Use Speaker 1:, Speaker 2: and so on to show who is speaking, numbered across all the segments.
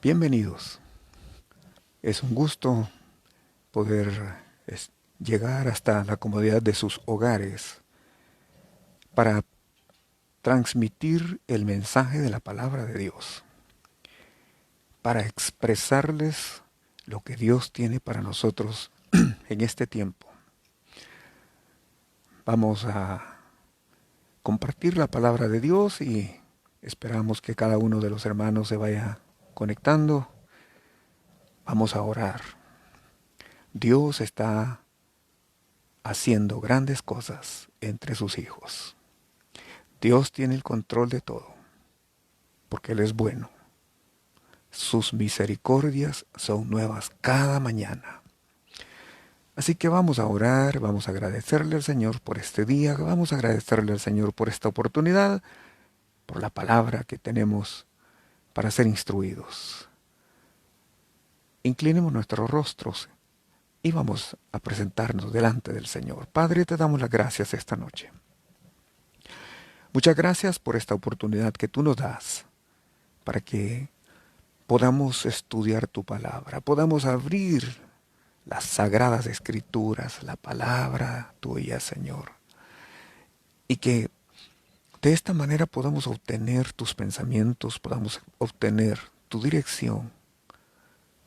Speaker 1: Bienvenidos. Es un gusto poder llegar hasta la comodidad de sus hogares para transmitir el mensaje de la palabra de Dios, para expresarles lo que Dios tiene para nosotros en este tiempo. Vamos a compartir la palabra de Dios y esperamos que cada uno de los hermanos se vaya conectando. Vamos a orar. Dios está haciendo grandes cosas entre sus hijos. Dios tiene el control de todo, porque Él es bueno. Sus misericordias son nuevas cada mañana. Así que vamos a orar, vamos a agradecerle al Señor por este día, vamos a agradecerle al Señor por esta oportunidad, por la palabra que tenemos para ser instruidos. Inclinemos nuestros rostros y vamos a presentarnos delante del Señor. Padre, te damos las gracias esta noche. Muchas gracias por esta oportunidad que tú nos das para que podamos estudiar tu palabra, podamos abrir las sagradas escrituras, la palabra tuya, Señor, y que de esta manera podamos obtener tus pensamientos, podamos obtener tu dirección,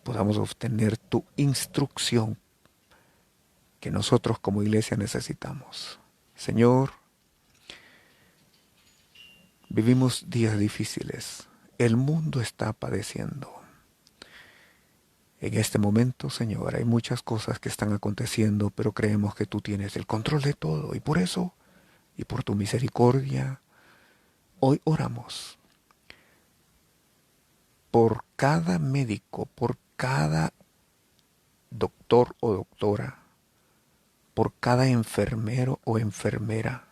Speaker 1: podamos obtener tu instrucción que nosotros como iglesia necesitamos. Señor, vivimos días difíciles. El mundo está padeciendo. En este momento, Señor, hay muchas cosas que están aconteciendo, pero creemos que tú tienes el control de todo. Y por eso, y por tu misericordia, hoy oramos por cada médico, por cada doctor o doctora, por cada enfermero o enfermera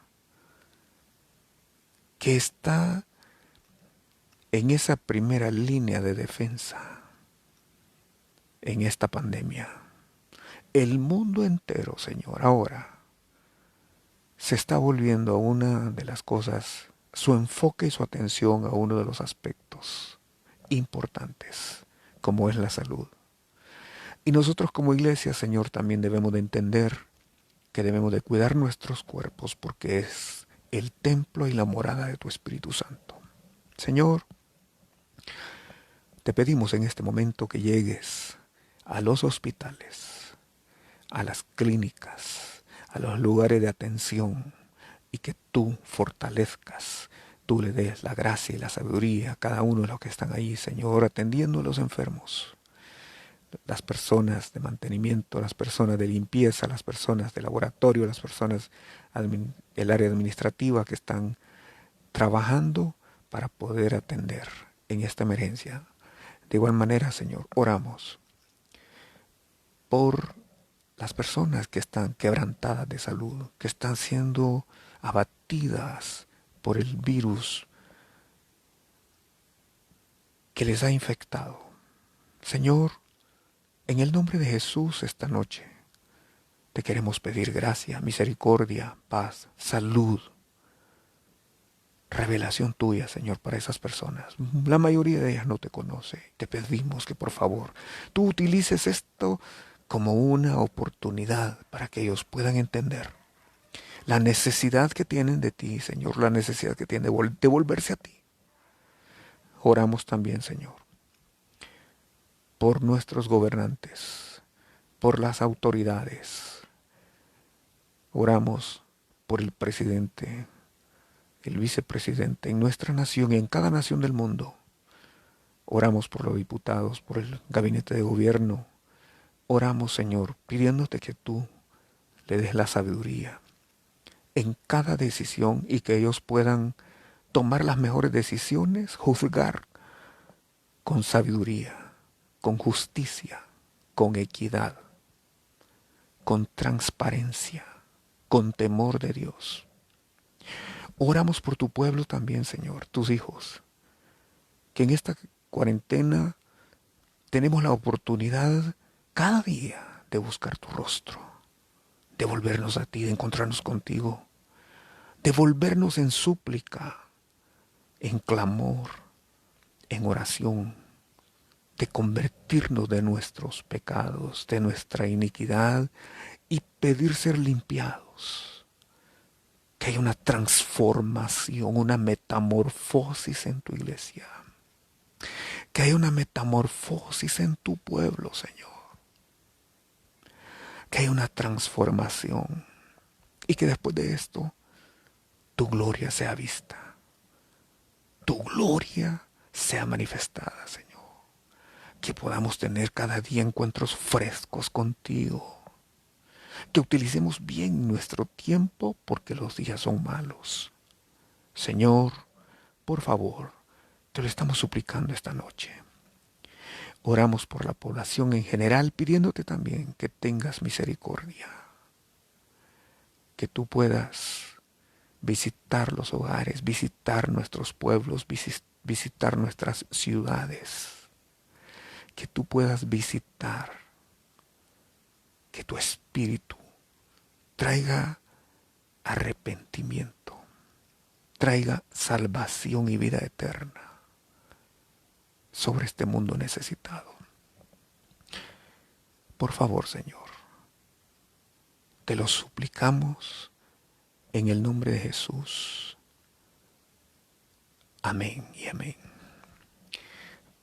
Speaker 1: que está en esa primera línea de defensa en esta pandemia. El mundo entero, Señor, ahora se está volviendo a una de las cosas, su enfoque y su atención a uno de los aspectos importantes, como es la salud. Y nosotros como iglesia, Señor, también debemos de entender que debemos de cuidar nuestros cuerpos porque es el templo y la morada de tu Espíritu Santo. Señor, te pedimos en este momento que llegues a los hospitales, a las clínicas, a los lugares de atención y que tú fortalezcas, tú le des la gracia y la sabiduría a cada uno de los que están ahí, Señor, atendiendo a los enfermos, las personas de mantenimiento, las personas de limpieza, las personas de laboratorio, las personas del área administrativa que están trabajando para poder atender en esta emergencia. De igual manera, Señor, oramos por las personas que están quebrantadas de salud, que están siendo abatidas por el virus que les ha infectado. Señor, en el nombre de Jesús esta noche te queremos pedir gracia, misericordia, paz, salud, revelación tuya, Señor, para esas personas. La mayoría de ellas no te conoce. Te pedimos que por favor tú utilices esto como una oportunidad para que ellos puedan entender la necesidad que tienen de ti, Señor, la necesidad que tienen de volverse a ti. Oramos también, Señor, por nuestros gobernantes, por las autoridades. Oramos por el presidente, el vicepresidente en nuestra nación y en cada nación del mundo. Oramos por los diputados, por el gabinete de gobierno. Oramos, Señor, pidiéndote que tú le des la sabiduría en cada decisión y que ellos puedan tomar las mejores decisiones, juzgar con sabiduría, con justicia, con equidad, con transparencia, con temor de Dios. Oramos por tu pueblo también, Señor, tus hijos, que en esta cuarentena tenemos la oportunidad cada día de buscar tu rostro, de volvernos a ti, de encontrarnos contigo, de volvernos en súplica, en clamor, en oración, de convertirnos de nuestros pecados, de nuestra iniquidad y pedir ser limpiados. Que haya una transformación, una metamorfosis en tu iglesia. Que haya una metamorfosis en tu pueblo, Señor. Que haya una transformación. Y que después de esto, tu gloria sea vista. Tu gloria sea manifestada, Señor. Que podamos tener cada día encuentros frescos contigo. Que utilicemos bien nuestro tiempo porque los días son malos. Señor, por favor, te lo estamos suplicando esta noche. Oramos por la población en general, pidiéndote también que tengas misericordia. Que tú puedas visitar los hogares, visitar nuestros pueblos, visitar nuestras ciudades. Que tú puedas visitar, que tu espíritu traiga arrepentimiento, traiga salvación y vida eterna sobre este mundo necesitado. Por favor, Señor, te lo suplicamos en el nombre de Jesús. Amén y amén.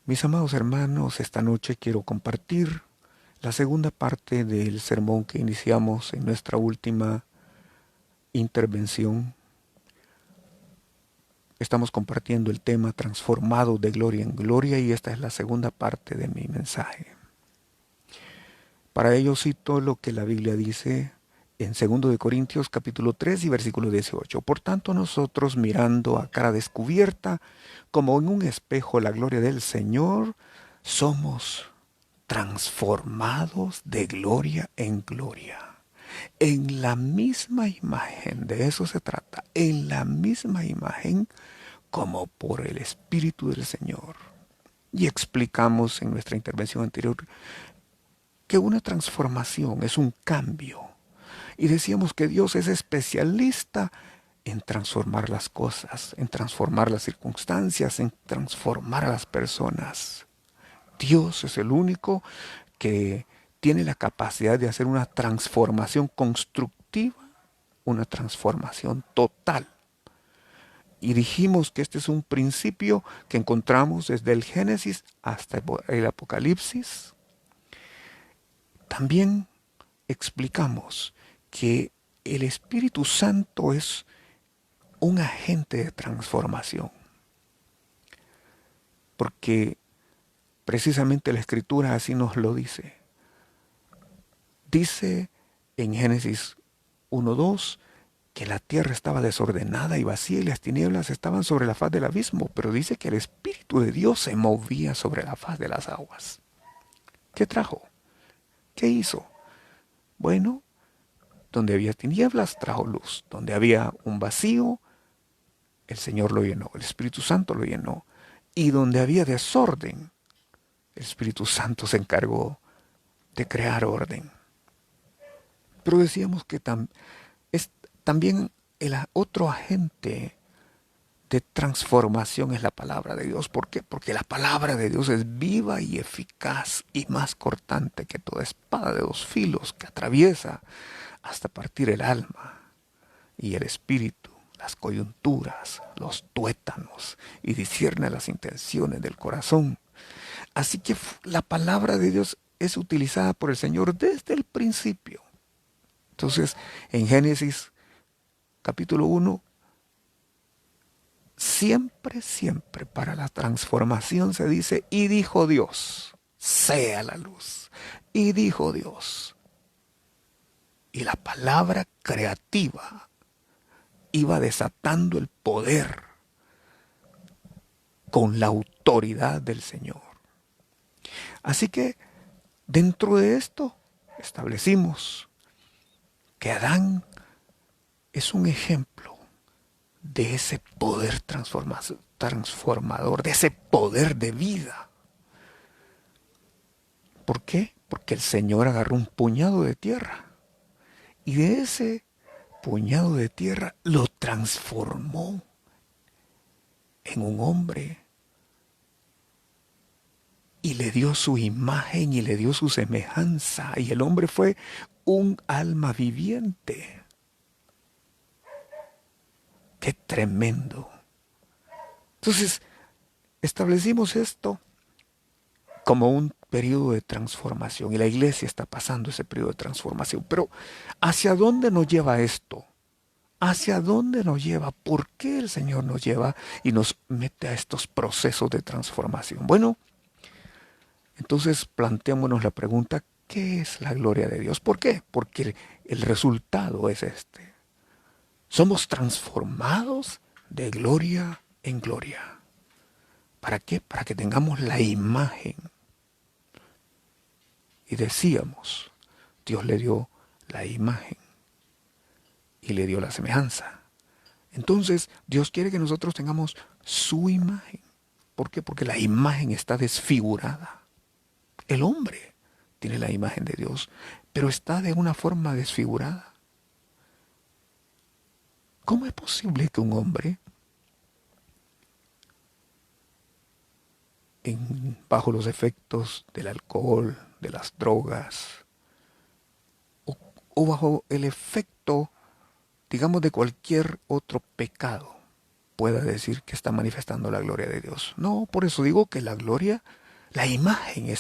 Speaker 1: Mis amados hermanos, esta noche quiero compartir la segunda parte del sermón que iniciamos en nuestra última intervención. Estamos compartiendo el tema transformado de gloria en gloria y esta es la segunda parte de mi mensaje. Para ello cito lo que la Biblia dice en 2 Corintios capítulo 3 y versículo 18. Por tanto nosotros mirando a cara descubierta como en un espejo la gloria del Señor, somos transformados de gloria en gloria. En la misma imagen, de eso se trata, en la misma imagen como por el Espíritu del Señor. Y explicamos en nuestra intervención anterior que una transformación es un cambio. Y decíamos que Dios es especialista en transformar las cosas, en transformar las circunstancias, en transformar a las personas. Dios es el único que tiene la capacidad de hacer una transformación constructiva, una transformación total. Y dijimos que este es un principio que encontramos desde el Génesis hasta el Apocalipsis. También explicamos que el Espíritu Santo es un agente de transformación. Porque precisamente la Escritura así nos lo dice. Dice en Génesis 1:2 que la tierra estaba desordenada y vacía y las tinieblas estaban sobre la faz del abismo, pero dice que el Espíritu de Dios se movía sobre la faz de las aguas. ¿Qué trajo? ¿Qué hizo? Bueno, donde había tinieblas trajo luz, donde había un vacío, el Señor lo llenó, el Espíritu Santo lo llenó, y donde había desorden, el Espíritu Santo se encargó de crear orden. Pero decíamos que también el otro agente de transformación es la palabra de Dios. ¿Por qué? Porque la palabra de Dios es viva y eficaz y más cortante que toda espada de 2 filos que atraviesa hasta partir el alma y el espíritu, las coyunturas, los tuétanos y discierne las intenciones del corazón. Así que la palabra de Dios es utilizada por el Señor desde el principio. Entonces, en Génesis capítulo 1, siempre para la transformación se dice, y dijo Dios, sea la luz. Y dijo Dios. Y la palabra creativa iba desatando el poder con la autoridad del Señor. Así que dentro de esto establecimos que Adán es un ejemplo de ese poder transformador, de ese poder de vida. ¿Por qué? Porque el Señor agarró un puñado de tierra y de ese puñado de tierra lo transformó en un hombre y le dio su imagen y le dio su semejanza, y el hombre fue un alma viviente. ¡Qué tremendo! Entonces, establecimos esto como un periodo de transformación, y la iglesia está pasando ese periodo de transformación. Pero, ¿hacia dónde nos lleva esto? ¿Hacia dónde nos lleva? ¿Por qué el Señor nos lleva y nos mete a estos procesos de transformación? Bueno, entonces planteémonos la pregunta, ¿qué es la gloria de Dios? ¿Por qué? Porque el resultado es este. Somos transformados de gloria en gloria. ¿Para qué? Para que tengamos la imagen. Y decíamos, Dios le dio la imagen y le dio la semejanza. Entonces, Dios quiere que nosotros tengamos su imagen. ¿Por qué? Porque la imagen está desfigurada. El hombre tiene la imagen de Dios, pero está de una forma desfigurada. ¿Cómo es posible que un hombre, bajo los efectos del alcohol, de las drogas, o bajo el efecto, digamos, de cualquier otro pecado, pueda decir que está manifestando la gloria de Dios? No, por eso digo que la gloria, la imagen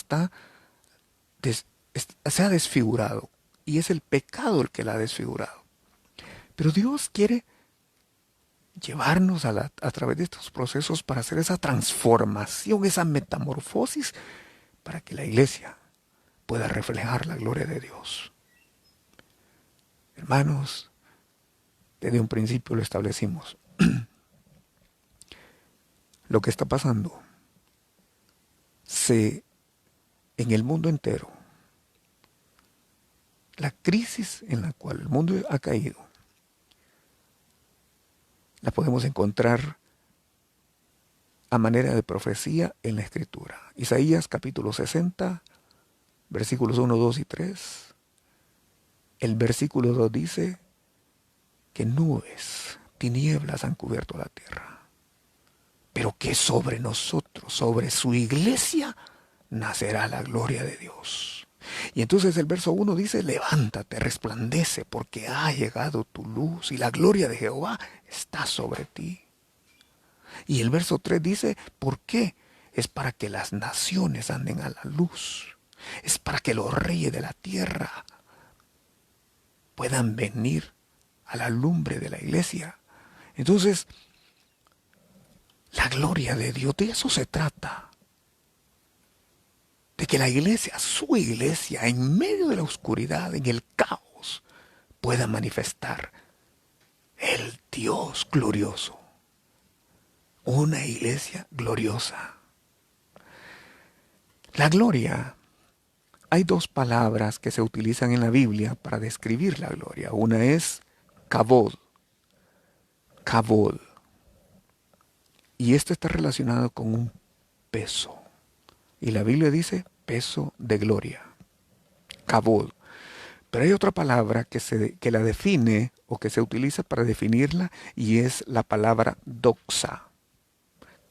Speaker 1: se ha desfigurado, y es el pecado el que la ha desfigurado. Pero Dios quiere llevarnos a través de estos procesos para hacer esa transformación, esa metamorfosis, para que la iglesia pueda reflejar la gloria de Dios. Hermanos, desde un principio lo establecimos. Lo que está pasando en el mundo entero, la crisis en la cual el mundo ha caído, la podemos encontrar a manera de profecía en la Escritura. Isaías capítulo 60, versículos 1, 2 y 3. El versículo 2 dice que nubes, tinieblas han cubierto la tierra, pero que sobre nosotros, sobre su iglesia, nacerá la gloria de Dios. Y entonces el verso 1 dice, levántate, resplandece, porque ha llegado tu luz y la gloria de Jehová está sobre ti. Y el verso 3 dice, ¿por qué? Es para que las naciones anden a la luz. Es para que los reyes de la tierra puedan venir a la lumbre de la iglesia. Entonces, la gloria de Dios, de eso se trata. De que la iglesia, su iglesia, en medio de la oscuridad, en el caos, pueda manifestar el Dios glorioso. Una iglesia gloriosa. La gloria, hay dos palabras que se utilizan en la Biblia para describir la gloria. Una es kabod. Kabod. Y esto está relacionado con un peso. Y la Biblia dice peso de gloria. Kabod. Pero hay otra palabra que la define o que se utiliza para definirla, y es la palabra doxa.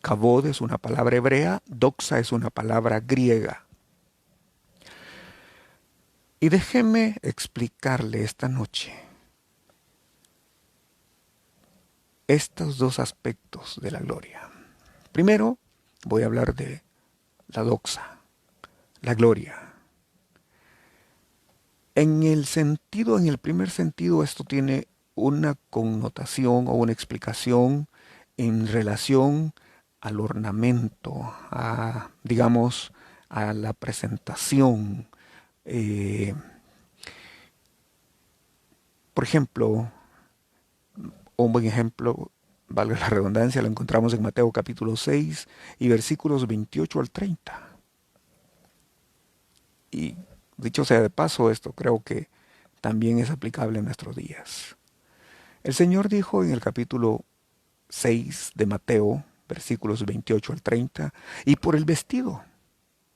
Speaker 1: Kabod es una palabra hebrea, doxa es una palabra griega. Y déjeme explicarle esta noche estos dos aspectos de la gloria. Primero, voy a hablar de la doxa, la gloria. En el primer sentido, esto tiene una connotación o una explicación en relación al ornamento, digamos, a la presentación. Por ejemplo, un buen ejemplo, valga la redundancia, lo encontramos en Mateo capítulo 6 y versículos 28 al 30. Y dicho sea de paso, esto creo que también es aplicable en nuestros días. El Señor dijo en el capítulo 6 de Mateo, versículos 28 al 30, y por el vestido.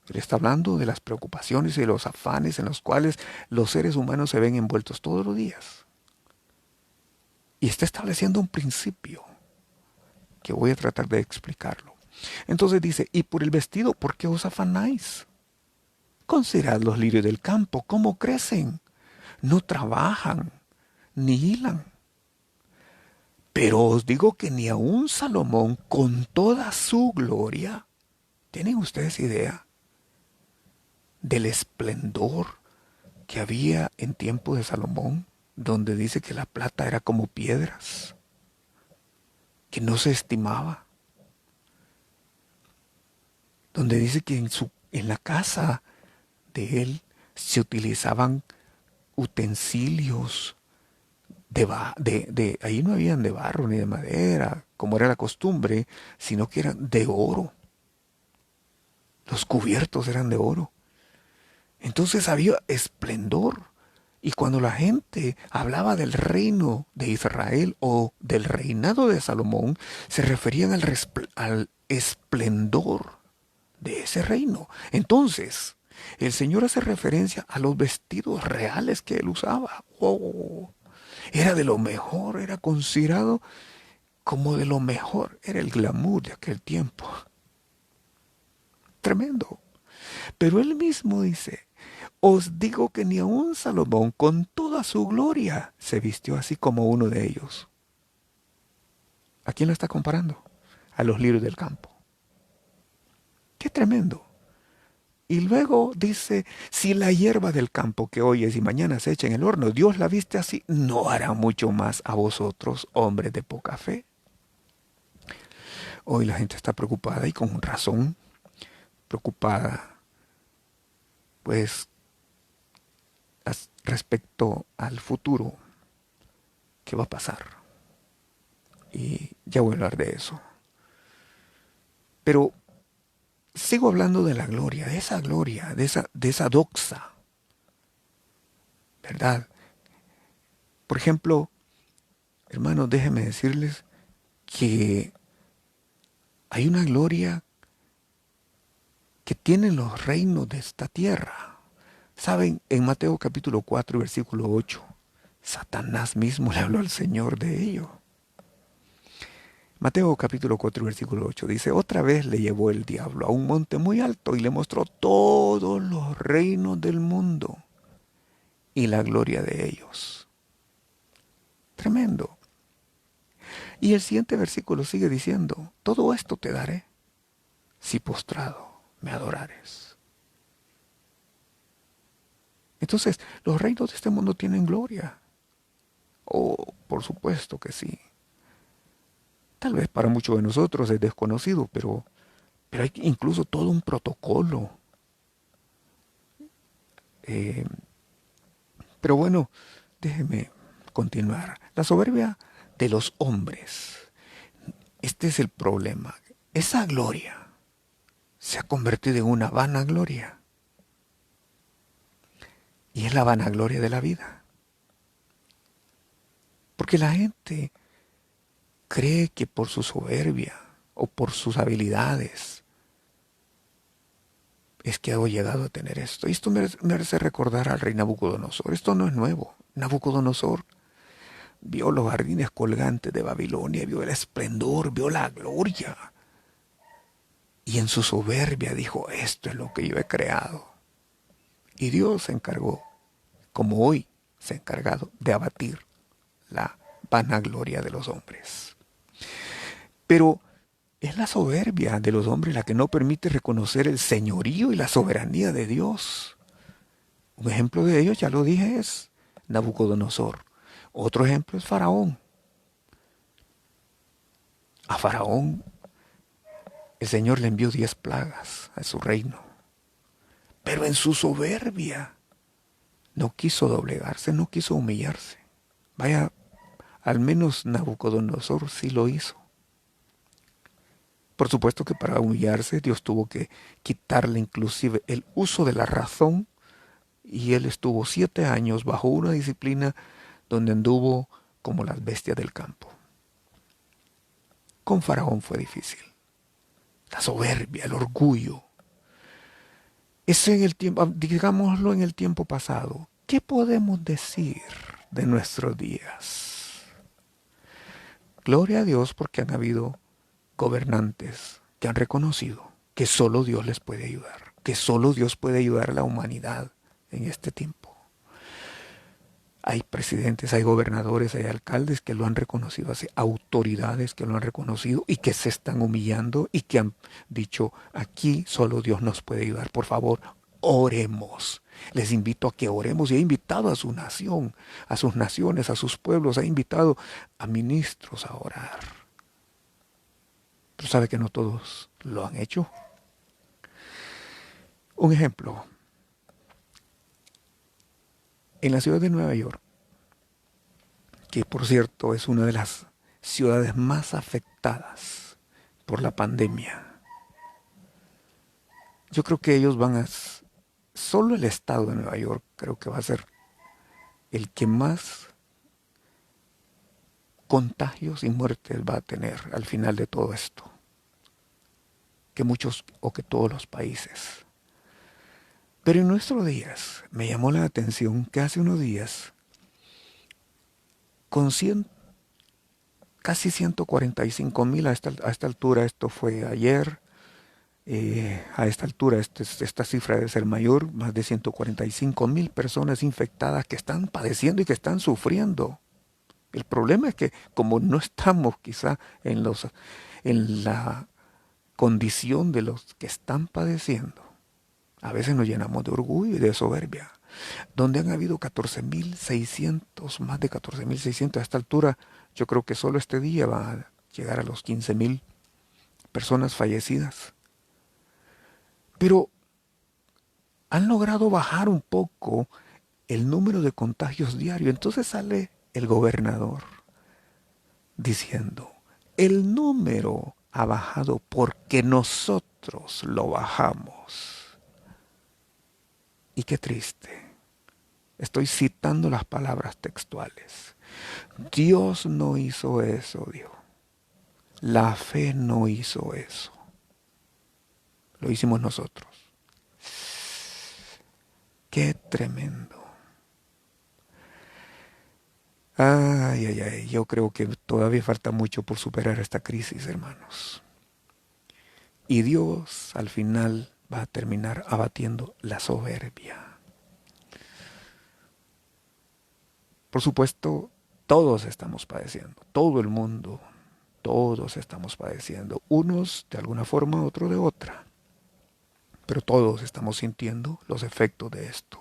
Speaker 1: Él está hablando de las preocupaciones y de los afanes en los cuales los seres humanos se ven envueltos todos los días. Y está estableciendo un principio que voy a tratar de explicarlo. Entonces dice, y por el vestido, ¿por qué os afanáis? Considerad los lirios del campo, cómo crecen. No trabajan, ni hilan. Pero os digo que ni aun Salomón, con toda su gloria, ¿tienen ustedes idea del esplendor que había en tiempo de Salomón? Donde dice que la plata era como piedras, que no se estimaba. Donde dice que en la casa de él se utilizaban utensilios ahí no habían de barro ni de madera, como era la costumbre, sino que eran de oro. Los cubiertos eran de oro. Entonces había esplendor. Y cuando la gente hablaba del reino de Israel o del reinado de Salomón, se referían al esplendor de ese reino. Entonces, el Señor hace referencia a los vestidos reales que él usaba. Oh, era de lo mejor, era considerado como de lo mejor. Era el glamour de aquel tiempo. Tremendo. Pero él mismo dice, os digo que ni aun Salomón con toda su gloria se vistió así como uno de ellos. ¿A quién lo está comparando? A los lirios del campo. Qué tremendo. Y luego dice, si la hierba del campo que hoy es y mañana se echa en el horno, Dios la viste así, ¿no hará mucho más a vosotros, hombres de poca fe? Hoy la gente está preocupada y con razón preocupada, pues respecto al futuro, ¿qué va a pasar? Y ya voy a hablar de eso. Pero sigo hablando de la gloria, de esa doxa, ¿verdad? Por ejemplo, hermanos, déjenme decirles que hay una gloria que tienen los reinos de esta tierra. Saben, en Mateo capítulo 4, versículo 8, Satanás mismo le habló al Señor de ello. Mateo capítulo 4, versículo 8 dice, otra vez le llevó el diablo a un monte muy alto y le mostró todos los reinos del mundo y la gloria de ellos. Tremendo. Y el siguiente versículo sigue diciendo, todo esto te daré si postrado me adorares. Entonces, los reinos de este mundo tienen gloria. Oh, por supuesto que sí. Tal vez para muchos de nosotros es desconocido, pero hay incluso todo un protocolo. Eh, pero bueno, déjeme continuar. La soberbia de los hombres. Este es el problema. Esa gloria se ha convertido en una vanagloria. Y es la vanagloria de la vida. Porque la gente cree que por su soberbia o por sus habilidades es que hago llegado a tener esto. Y esto me hace recordar al rey Nabucodonosor. Esto no es nuevo. Nabucodonosor vio los jardines colgantes de Babilonia, vio el esplendor, vio la gloria. Y en su soberbia dijo, esto es lo que yo he creado. Y Dios se encargó, como hoy se ha encargado, de abatir la vanagloria de los hombres. Pero es la soberbia de los hombres la que no permite reconocer el señorío y la soberanía de Dios. Un ejemplo de ello, ya lo dije, es Nabucodonosor. Otro ejemplo es Faraón. A Faraón el Señor le envió 10 plagas a su reino. Pero en su soberbia no quiso doblegarse, no quiso humillarse. Vaya, al menos Nabucodonosor sí lo hizo. Por supuesto que para humillarse Dios tuvo que quitarle inclusive el uso de la razón y él estuvo 7 años bajo una disciplina donde anduvo como las bestias del campo. Con Faraón fue difícil. La soberbia, el orgullo. Eso en el tiempo, digámoslo en el tiempo pasado. ¿Qué podemos decir de nuestros días? Gloria a Dios porque han habido gobernantes que han reconocido que solo Dios les puede ayudar, que solo Dios puede ayudar a la humanidad en este tiempo. Hay presidentes, hay gobernadores, hay alcaldes que lo han reconocido, hay autoridades que lo han reconocido y que se están humillando y que han dicho, aquí solo Dios nos puede ayudar. Por favor, oremos. Les invito a que oremos y he invitado a su nación, a sus naciones, a sus pueblos, he invitado a ministros a orar. Pero sabe que no todos lo han hecho. Un ejemplo. En la ciudad de Nueva York, que por cierto es una de las ciudades más afectadas por la pandemia, yo creo que ellos van a, solo el estado de Nueva York creo que va a ser el que más contagios y muertes va a tener al final de todo esto, que muchos o que todos los países. Pero en nuestros días me llamó la atención que hace unos días, con casi 145,000 a esta altura, esto fue ayer, a esta altura esta cifra debe ser mayor, más de 145,000 personas infectadas que están padeciendo y que están sufriendo. El problema es que como no estamos quizá en la condición de los que están padeciendo, a veces nos llenamos de orgullo y de soberbia. Donde han habido 14,600, más de 14,600 a esta altura, yo creo que solo este día va a llegar a los 15,000 personas fallecidas. Pero han logrado bajar un poco el número de contagios diarios. Entonces sale el gobernador diciendo, el número ha bajado porque nosotros lo bajamos. Y qué triste. Estoy citando las palabras textuales. Dios no hizo eso, dijo. La fe no hizo eso. Lo hicimos nosotros. Qué tremendo. Ay, ay, ay. Yo creo que todavía falta mucho por superar esta crisis, hermanos. Y Dios al final va a terminar abatiendo la soberbia. Por supuesto, todos estamos padeciendo, todo el mundo, todos estamos padeciendo, unos de alguna forma, otros de otra, pero todos estamos sintiendo los efectos de esto.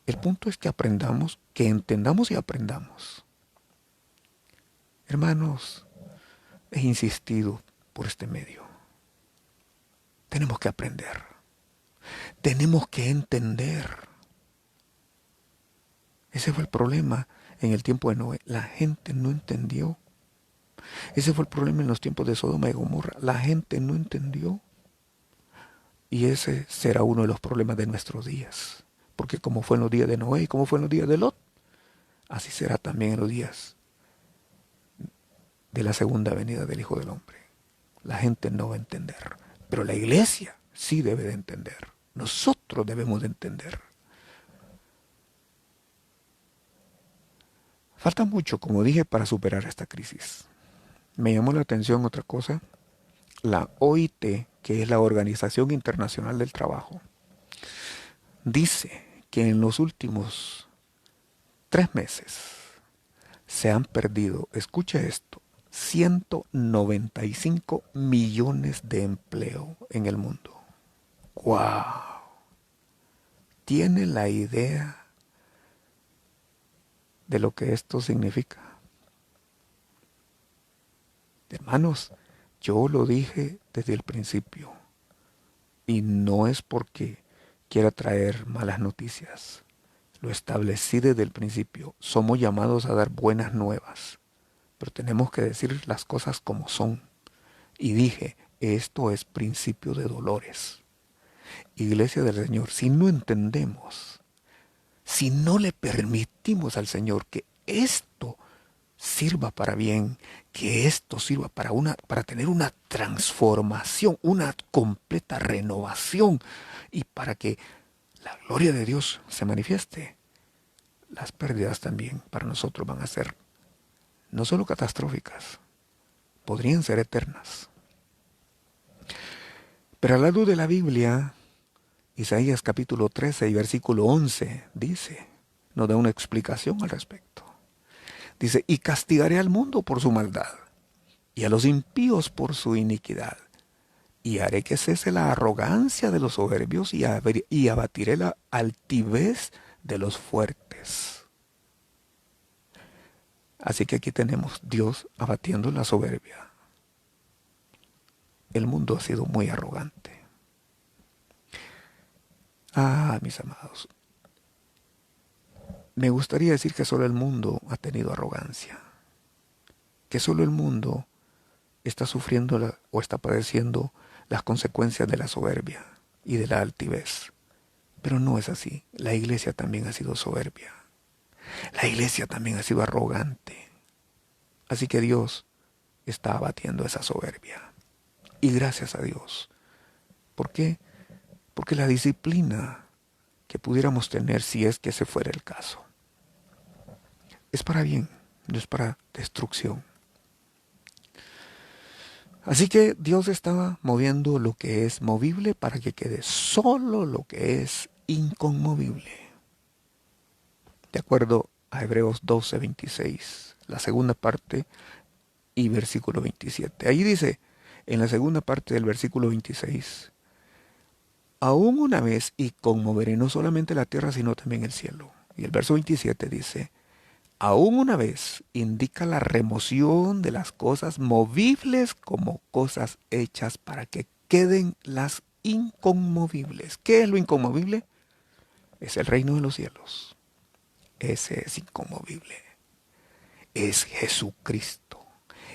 Speaker 1: El punto es que aprendamos, que entendamos y aprendamos. Hermanos, he insistido por este medio. Tenemos que aprender, tenemos que entender. Ese fue el problema en el tiempo de Noé. La gente no entendió. Ese fue el problema en los tiempos de Sodoma y Gomorra. La gente no entendió. Y ese será uno de los problemas de nuestros días. Porque como fue en los días de Noé y como fue en los días de Lot, así será también en los días de la segunda venida del Hijo del Hombre. La gente no va a entender. Pero la iglesia sí debe de entender. Nosotros debemos de entender. Falta mucho, como dije, para superar esta crisis. Me llamó la atención otra cosa. La OIT, que es la Organización Internacional del Trabajo, dice que en los últimos 3 meses se han perdido, escucha esto, 195 millones de empleo en el mundo. ¡Wow! ¿Tiene la idea de lo que esto significa? Hermanos, yo lo dije desde el principio y no es porque quiera traer malas noticias. Lo establecí desde el principio. Somos llamados a dar buenas nuevas, pero tenemos que decir las cosas como son. Y dije, esto es principio de dolores. Iglesia del Señor, si no entendemos, si no le permitimos al Señor que esto sirva para bien, que esto sirva para tener una transformación, una completa renovación y para que la gloria de Dios se manifieste, las pérdidas también para nosotros van a ser no solo catastróficas, podrían ser eternas. Pero a la luz de la Biblia, Isaías capítulo 13 y versículo 11 dice, nos da una explicación al respecto. Dice, y castigaré al mundo por su maldad, y a los impíos por su iniquidad, y haré que cese la arrogancia de los soberbios, y abatiré la altivez de los fuertes. Así que aquí tenemos Dios abatiendo la soberbia. El mundo ha sido muy arrogante. Ah, mis amados, me gustaría decir que solo el mundo ha tenido arrogancia, que solo el mundo está sufriendo o está padeciendo las consecuencias de la soberbia y de la altivez. Pero no es así. La iglesia también ha sido soberbia. La iglesia también ha sido arrogante. Así que Dios está abatiendo esa soberbia. Y gracias a Dios. ¿Por qué? Porque la disciplina que pudiéramos tener, si es que ese fuera el caso, es para bien, no es para destrucción. Así que Dios estaba moviendo lo que es movible para que quede solo lo que es inconmovible. De acuerdo a Hebreos 12:26, la segunda parte y versículo 27. Ahí dice, en la segunda parte del versículo 26, aún una vez y conmoveré no solamente la tierra, sino también el cielo. Y el verso 27 dice, aún una vez indica la remoción de las cosas movibles como cosas hechas para que queden las inconmovibles. ¿Qué es lo inconmovible? Es el reino de los cielos. Ese es inconmovible. Es Jesucristo.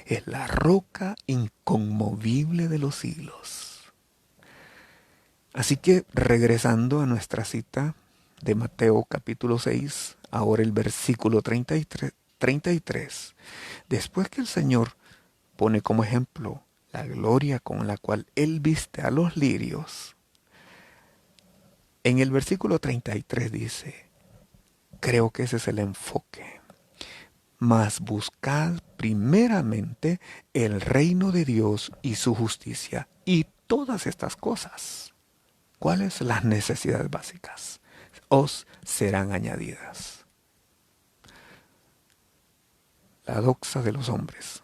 Speaker 1: Es la roca inconmovible de los siglos. Así que regresando a nuestra cita de Mateo capítulo 6, ahora el versículo 33, después que el Señor pone como ejemplo la gloria con la cual Él viste a los lirios, en el versículo 33 dice, creo que ese es el enfoque, mas buscad primeramente el reino de Dios y su justicia, y todas estas cosas, ¿cuáles? Las necesidades básicas, os serán añadidas. La doxa de los hombres,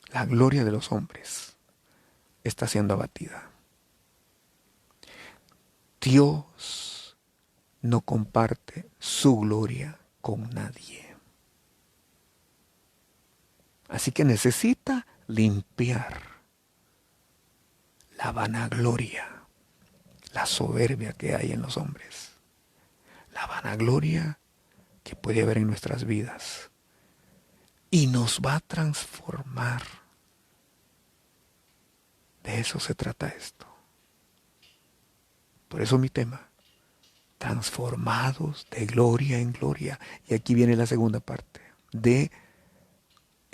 Speaker 1: la gloria de los hombres, está siendo abatida. Dios no comparte su gloria con nadie. Así que necesita limpiar la vanagloria, la soberbia que hay en los hombres, la vanagloria que puede haber en nuestras vidas. Y nos va a transformar. De eso se trata esto. Por eso mi tema, transformados de gloria en gloria. Y aquí viene la segunda parte,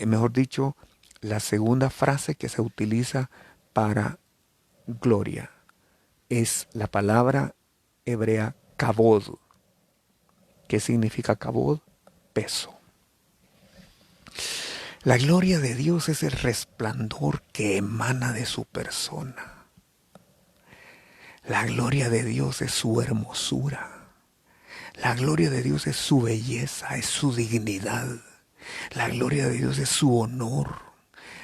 Speaker 1: mejor dicho, la segunda frase que se utiliza para gloria. Es la palabra hebrea kabod. ¿Qué significa kabod? Peso. La gloria de Dios es el resplandor que emana de su persona. La gloria de Dios es su hermosura. La gloria de Dios es su belleza, es su dignidad. La gloria de Dios es su honor.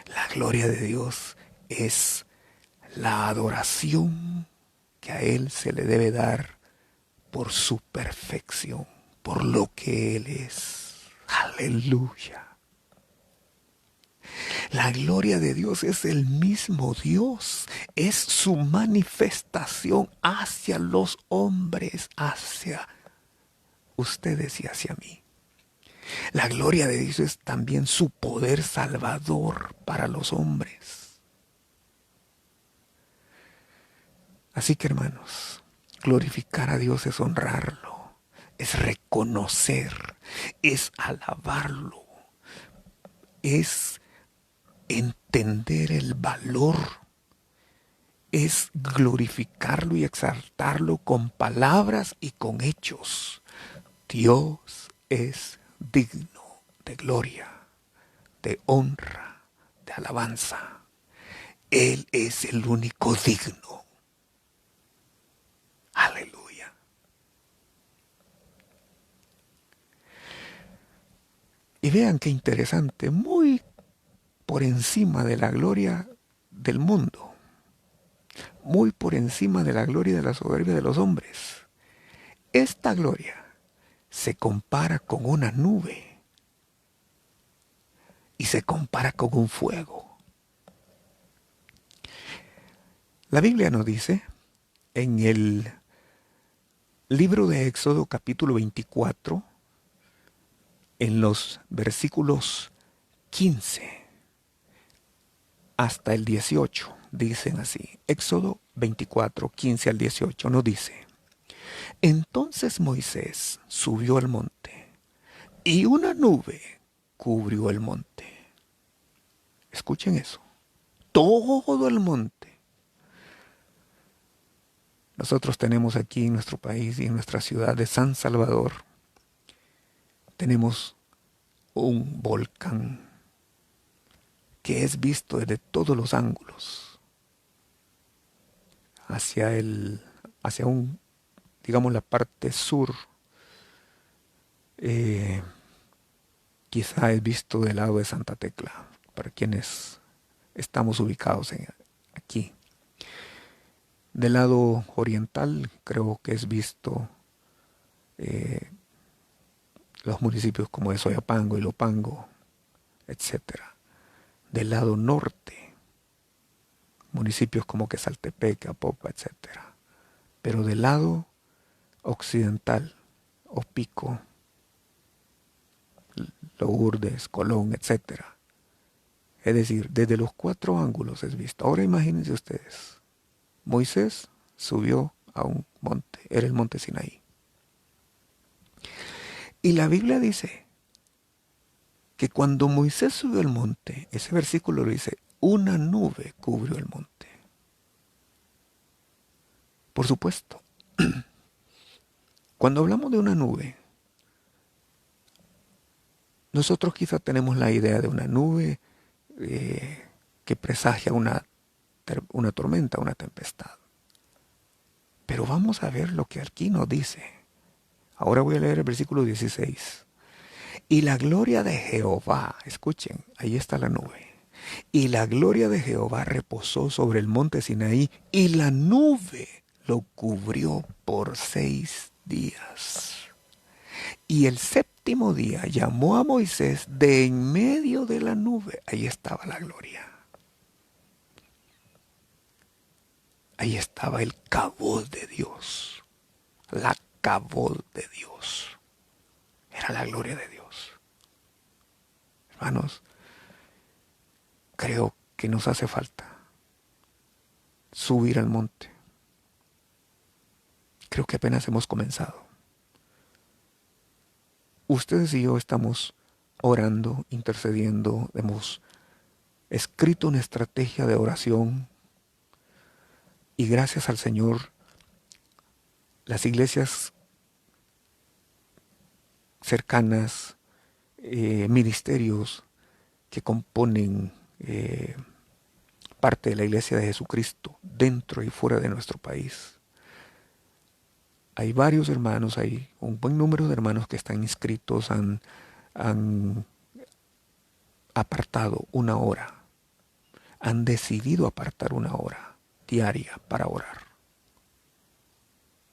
Speaker 1: La gloria de Dios es la adoración que a Él se le debe dar por su perfección, por lo que Él es. Aleluya. La gloria de Dios es el mismo Dios, es su manifestación hacia los hombres, hacia ustedes y hacia mí. La gloria de Dios es también su poder salvador para los hombres. Así que hermanos, glorificar a Dios es honrarlo, es reconocer, es alabarlo, es entender el valor, es glorificarlo y exaltarlo con palabras y con hechos. Dios es digno de gloria, de honra, de alabanza. Él es el único digno. Aleluya. Y vean qué interesante, muy por encima de la gloria del mundo, muy por encima de la gloria y de la soberbia de los hombres. Esta gloria se compara con una nube y se compara con un fuego. La Biblia nos dice en el libro de Éxodo capítulo 24, en los versículos 15 hasta el 18, dicen así. Éxodo 24, 15 al 18 nos dice: Entonces Moisés subió al monte y una nube cubrió el monte. Escuchen eso. Todo el monte. Nosotros tenemos aquí en nuestro país y en nuestra ciudad de San Salvador, tenemos un volcán que es visto desde todos los ángulos hacia digamos, la parte sur. eh, Quizá es visto del lado de Santa Tecla, para quienes estamos ubicados aquí. Del lado oriental creo que es visto eh, los municipios como de Soyapango, Ilopango, etcétera. Del lado norte, municipios como Quesaltepec, Apopa, etcétera. Pero del lado occidental, Opico, Lourdes, Colón, etcétera. Es decir, desde los 4 ángulos es visto. Ahora imagínense ustedes, Moisés subió a un monte, era el monte Sinaí. Y la Biblia dice que cuando Moisés subió al monte, ese versículo lo dice, una nube cubrió el monte. Por supuesto, cuando hablamos de una nube, nosotros quizá tenemos la idea de una nube que presagia una tormenta, una tempestad. Pero vamos a ver lo que aquí nos dice. Ahora voy a leer el versículo 16. Y la gloria de Jehová, escuchen, ahí está la nube. Y la gloria de Jehová reposó sobre el monte Sinaí, y la nube lo cubrió por 6 días. Y el séptimo día llamó a Moisés de en medio de la nube. Ahí estaba la gloria. Ahí estaba el cabod de Dios. La cabod de Dios. Era la gloria de Dios. Hermanos, creo que nos hace falta subir al monte. Creo que apenas hemos comenzado. Ustedes y yo estamos orando, intercediendo, hemos escrito una estrategia de oración y gracias al Señor, las iglesias cercanas, ministerios que componen parte de la iglesia de Jesucristo dentro y fuera de nuestro país. Hay varios hermanos, hay un buen número de hermanos que están inscritos, han apartado una hora, han decidido apartar una hora diaria para orar.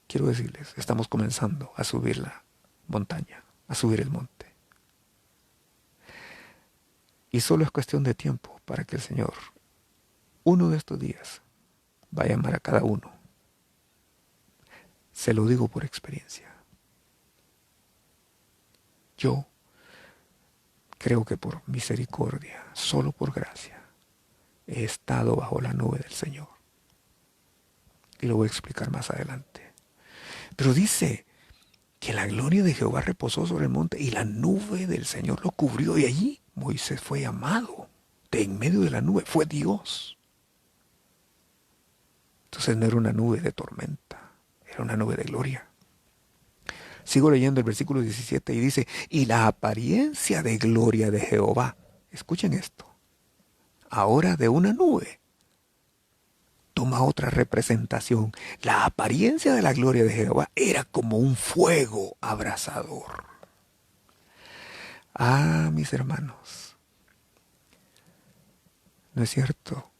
Speaker 1: Quiero decirles, estamos comenzando a subir la montaña, a subir el monte. Y solo es cuestión de tiempo para que el Señor, uno de estos días, va a llamar a cada uno. Se lo digo por experiencia. Yo creo que por misericordia, solo por gracia, he estado bajo la nube del Señor. Y lo voy a explicar más adelante. Pero dice que la gloria de Jehová reposó sobre el monte y la nube del Señor lo cubrió. Y allí Moisés fue llamado. De en medio de la nube fue Dios. Entonces no era una nube de tormenta, era una nube de gloria. Sigo leyendo el versículo 17 y dice, y la apariencia de gloria de Jehová. Escuchen esto. Ahora de una nube. toma otra representación. La apariencia de la gloria de Jehová era como un fuego abrasador. Ah, mis hermanos, ¿no es cierto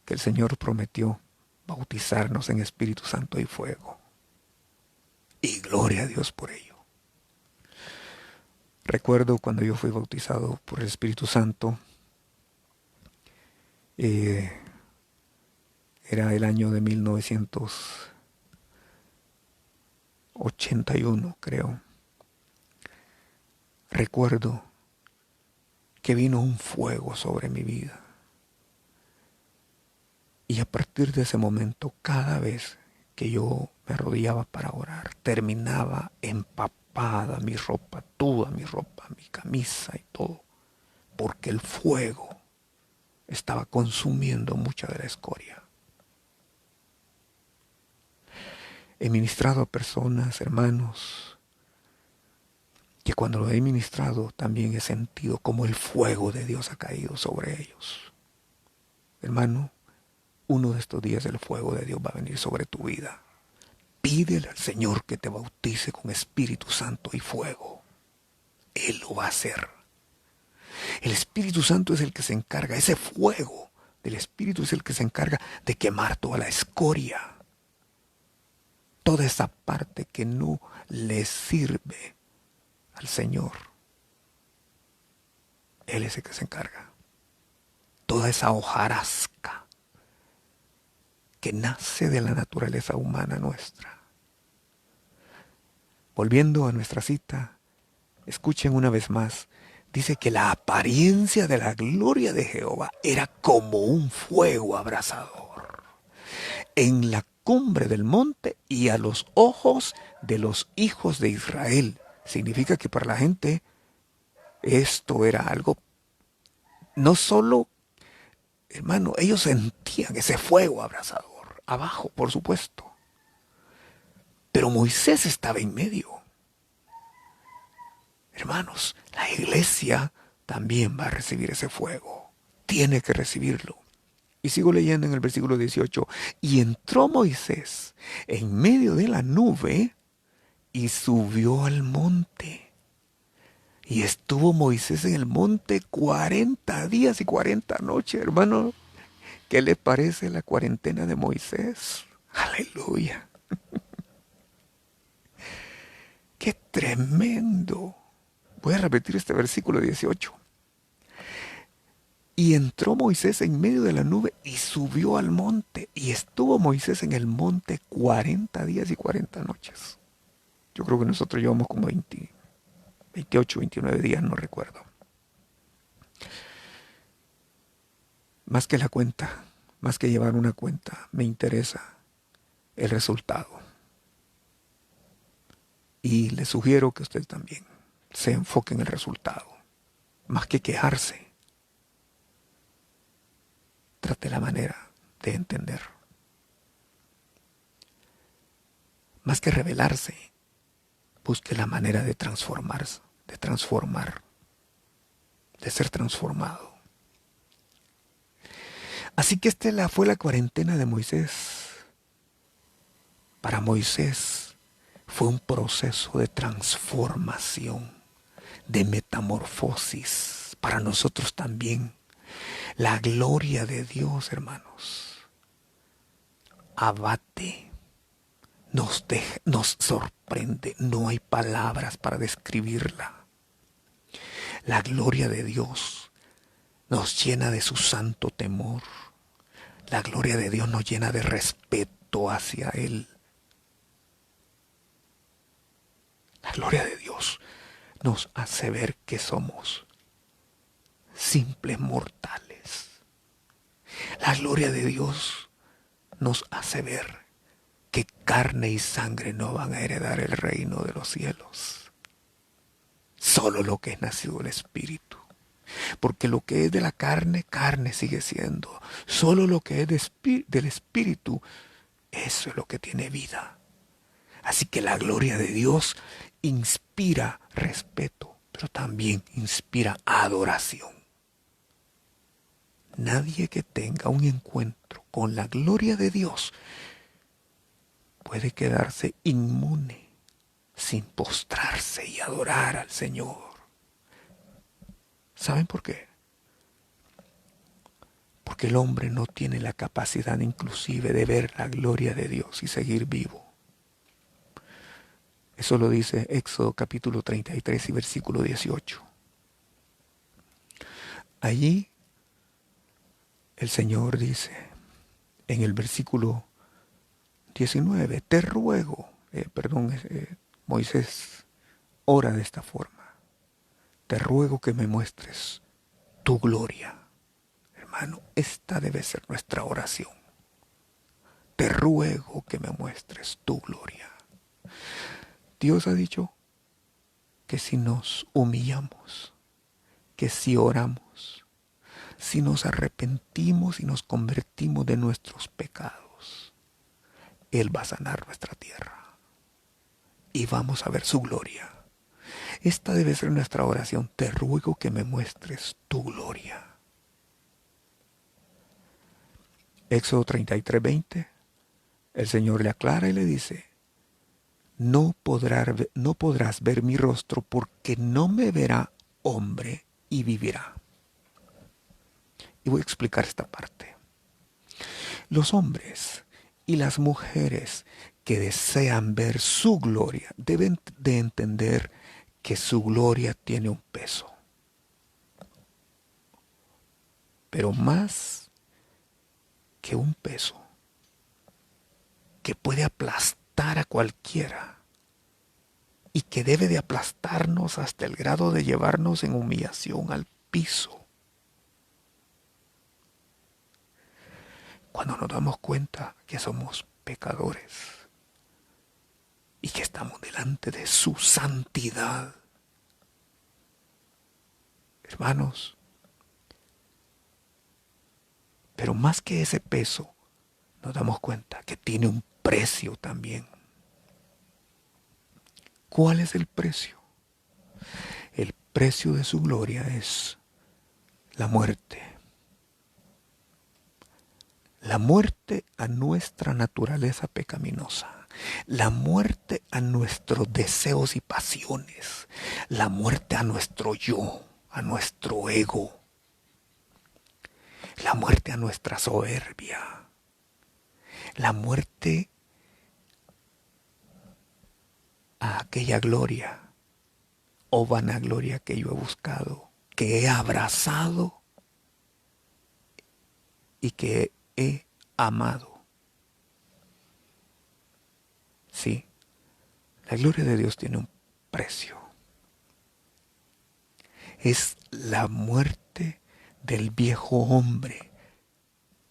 Speaker 1: que el Señor prometió bautizarnos en Espíritu Santo y fuego? Y gloria a Dios por ello. Recuerdo cuando yo fui bautizado por el Espíritu Santo, era el año de 1981, creo. Recuerdo que vino un fuego sobre mi vida. Y a partir de ese momento, cada vez que yo me arrodillaba para orar, terminaba empapada mi ropa, toda mi ropa, mi camisa y todo, porque el fuego estaba consumiendo mucha de la escoria. He ministrado a personas, hermanos, que cuando lo he ministrado también he sentido como el fuego de Dios ha caído sobre ellos. Hermano, uno de estos días el fuego de Dios va a venir sobre tu vida. Pídele al Señor que te bautice con Espíritu Santo y fuego. Él lo va a hacer. El Espíritu Santo es el que se encarga, ese fuego del Espíritu es el que se encarga de quemar toda la escoria. Toda esa parte que no le sirve al Señor. Él es el que se encarga. Toda esa hojarasca que nace de la naturaleza humana nuestra. Volviendo a nuestra cita, escuchen una vez más, dice que la apariencia de la gloria de Jehová era como un fuego abrasador en la cumbre del monte y a los ojos de los hijos de Israel. Significa que para la gente esto era algo, no solo, hermano, ellos sentían ese fuego abrasador, abajo, por supuesto. Pero Moisés estaba en medio. Hermanos, la iglesia también va a recibir ese fuego. Tiene que recibirlo. Y sigo leyendo en el versículo 18. Y entró Moisés en medio de la nube y subió al monte. Y estuvo Moisés en el monte 40 días y 40 noches, hermano. ¿Qué le parece la cuarentena de Moisés? Aleluya. ¡Qué tremendo! Voy a repetir este versículo 18. Y entró Moisés en medio de la nube y subió al monte. Y estuvo Moisés en el monte 40 días y 40 noches. Yo creo que nosotros llevamos como 28, 29 días, no recuerdo. Más que la cuenta, más que llevar una cuenta, me interesa el resultado. Y le sugiero que usted también se enfoque en el resultado. Más que quejarse, trate la manera de entender. Más que rebelarse, busque la manera de transformarse, de transformar, de ser transformado. Así que esta fue la cuarentena de Moisés. Para Moisés fue un proceso de transformación, de metamorfosis. Para nosotros también. La gloria de Dios, hermanos, abate, nos sorprende. No hay palabras para describirla. La gloria de Dios nos llena de su santo temor. La gloria de Dios nos llena de respeto hacia Él. La gloria de Dios nos hace ver que somos simples mortales. La gloria de Dios nos hace ver que carne y sangre no van a heredar el reino de los cielos. Solo lo que es nacido del Espíritu. Porque lo que es de la carne, carne sigue siendo. Solo lo que es del Espíritu, eso es lo que tiene vida. Así que la gloria de Dios inspira respeto, pero también inspira adoración. Nadie que tenga un encuentro con la gloria de Dios puede quedarse inmune sin postrarse y adorar al Señor. ¿Saben por qué? Porque el hombre no tiene la capacidad inclusive de ver la gloria de Dios y seguir vivo. Eso lo dice Éxodo capítulo 33 y versículo 18. Allí el Señor dice en el versículo 19, te ruego, Moisés ora de esta forma, te ruego que me muestres tu gloria. Hermano, esta debe ser nuestra oración. Te ruego que me muestres tu gloria. Dios ha dicho que si nos humillamos, que si oramos, si nos arrepentimos y nos convertimos de nuestros pecados, Él va a sanar nuestra tierra y vamos a ver su gloria. Esta debe ser nuestra oración. Te ruego que me muestres tu gloria. Éxodo 33:20, el Señor le aclara y le dice, no podrás ver mi rostro porque no me verá hombre y vivirá. Y voy a explicar esta parte. Los hombres y las mujeres que desean ver su gloria deben de entender que su gloria tiene un peso. Pero más que un peso que puede aplastar a cualquiera y que debe de aplastarnos hasta el grado de llevarnos en humillación al piso. Cuando nos damos cuenta que somos pecadores y que estamos delante de su santidad. Hermanos, pero más que ese peso, nos damos cuenta que tiene un precio también. ¿Cuál es el precio? El precio de su gloria es la muerte. La muerte a nuestra naturaleza pecaminosa. La muerte a nuestros deseos y pasiones. La muerte a nuestro yo, a nuestro ego. La muerte a nuestra soberbia. La muerte a aquella gloria o vanagloria que yo he buscado, que he abrazado y que he amado. Sí, la gloria de Dios tiene un precio. Es la muerte del viejo hombre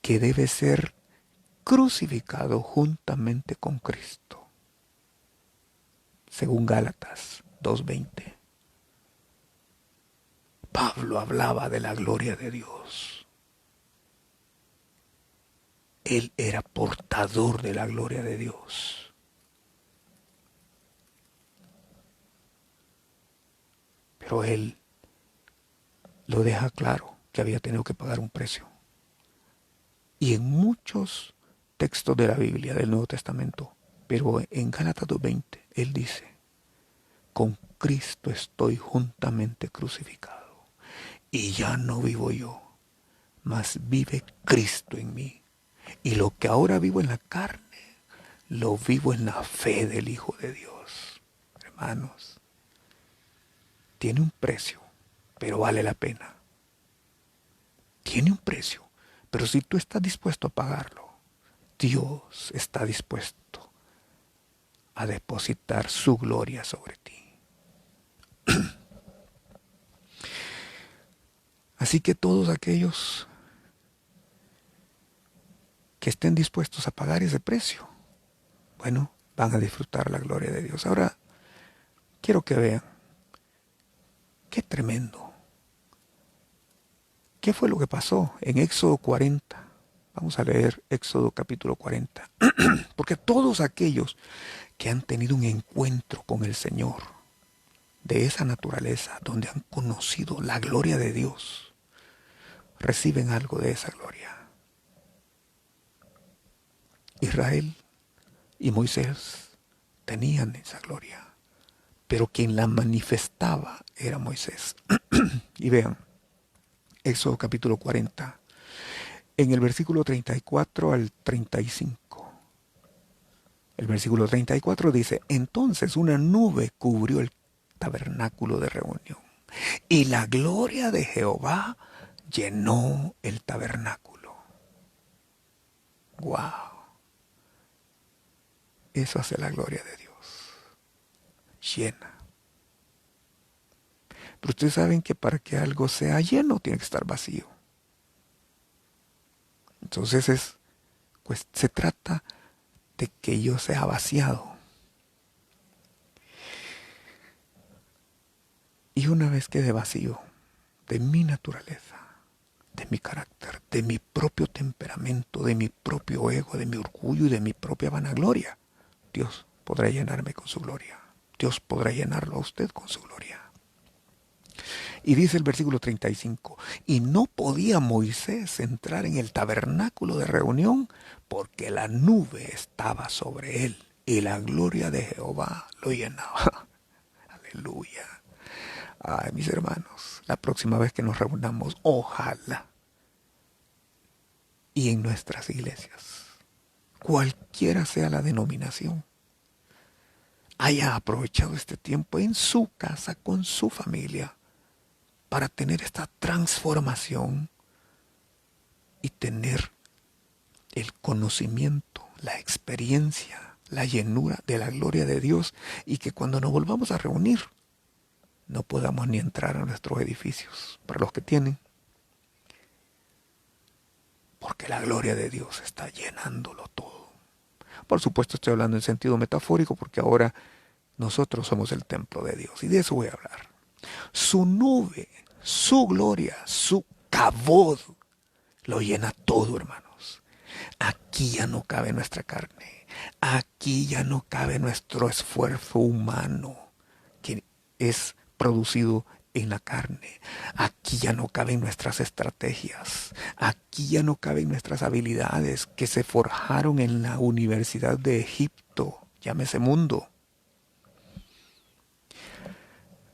Speaker 1: que debe ser crucificado juntamente con Cristo. Según Gálatas 2:20. Pablo hablaba de la gloria de Dios. Él era portador de la gloria de Dios. Pero él lo deja claro que había tenido que pagar un precio. Y en muchos textos de la Biblia, del Nuevo Testamento, pero en Gálatas 2:20, él dice, con Cristo estoy juntamente crucificado. Y ya no vivo yo, mas vive Cristo en mí. Y lo que ahora vivo en la carne, lo vivo en la fe del Hijo de Dios. Hermanos, tiene un precio, pero vale la pena. Tiene un precio, pero si tú estás dispuesto a pagarlo, Dios está dispuesto a depositar su gloria sobre ti. Así que todos aquellos que estén dispuestos a pagar ese precio, bueno, van a disfrutar la gloria de Dios. Ahora, quiero que vean, qué tremendo. ¿Qué fue lo que pasó en Éxodo 40? Vamos a leer Éxodo capítulo 40. Porque todos aquellos que han tenido un encuentro con el Señor, de esa naturaleza, donde han conocido la gloria de Dios, reciben algo de esa gloria. Israel y Moisés tenían esa gloria, pero quien la manifestaba era Moisés. Y vean, Éxodo capítulo 40, en el versículo 34 al 35. El versículo 34 dice, entonces una nube cubrió el tabernáculo de reunión y la gloria de Jehová llenó el tabernáculo. ¡Wow! Eso hace la gloria de Dios. Llena. Pero ustedes saben que para que algo sea lleno tiene que estar vacío. Entonces pues se trata de que yo sea vaciado. Y una vez quede vacío de mi naturaleza, de mi carácter, de mi propio temperamento, de mi propio ego, de mi orgullo y de mi propia vanagloria, Dios podrá llenarme con su gloria. Dios podrá llenarlo a usted con su gloria. Y dice el versículo 35, y no podía Moisés entrar en el tabernáculo de reunión porque la nube estaba sobre él y la gloria de Jehová lo llenaba. Aleluya. Ay, mis hermanos, la próxima vez que nos reunamos, ojalá, y en nuestras iglesias, cualquiera sea la denominación, haya aprovechado este tiempo en su casa, con su familia, para tener esta transformación y tener el conocimiento, la experiencia, la llenura de la gloria de Dios, y que cuando nos volvamos a reunir no podamos ni entrar a nuestros edificios, para los que tienen, porque la gloria de Dios está llenándolo todo. Por supuesto estoy hablando en sentido metafórico, porque ahora nosotros somos el templo de Dios, y de eso voy a hablar. Su nube, su gloria, su cabod lo llena todo, hermanos. Aquí ya no cabe nuestra carne. Aquí ya no cabe nuestro esfuerzo humano que es producido en la carne. Aquí ya no caben nuestras estrategias. Aquí ya no caben nuestras habilidades que se forjaron en la Universidad de Egipto. Llámese mundo.